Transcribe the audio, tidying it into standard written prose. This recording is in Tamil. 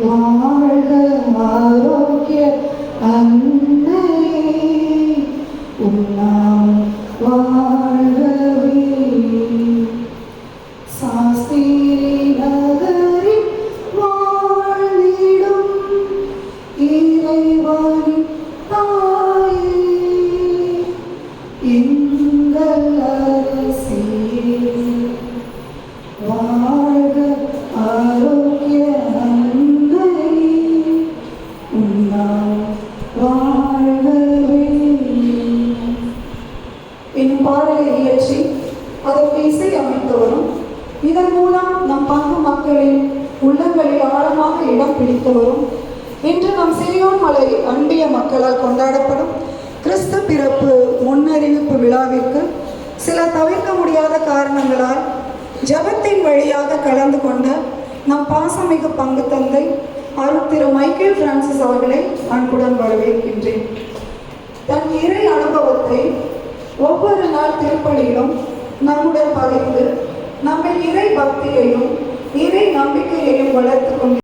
வாழ்க ஆரோக்கிய அன்னையே, உன்னாம் வாழ்கவே. சாஸ்திரி நகரில் வாழ்ந்திடும் இறைவனின் தாயே, எங்கள் அரசியே, வாழ்க ஆரோக்கிய அன்னையே, உன்னாம் வாழ்கவே என்னும் பாடலை இயற்றி அதற்கு இசை அமைத்தவரும், இதன் மூலம் நம் பங்கு மக்களின் உள்ளங்களில் ஆழமாக இடம் பிடித்தவரும், இன்று நம் சிறியோன் மலை அன்பிய மக்களால் கொண்டாடப்படும் கிறிஸ்து பிறப்பு முன்னறிவிப்பு விழாவிற்கு சில தவிர்க்க முடியாத காரணங்களால் ஜபத்தின் வழியாக கலந்து கொண்ட நம் பாசமிகு பங்கு தந்தை அருள் திரு மைக்கேல் பிரான்சிஸ் அவர்களை அன்புடன் வரவேற்கின்றேன். தன் இறை அனுபவத்தை ஒவ்வொரு நாள் திருப்பலியிலும் நம்முடன் பதிந்து நம்மை இறை பக்தியையும் இறை நம்பிக்கையையும் வளர்த்து கொண்டு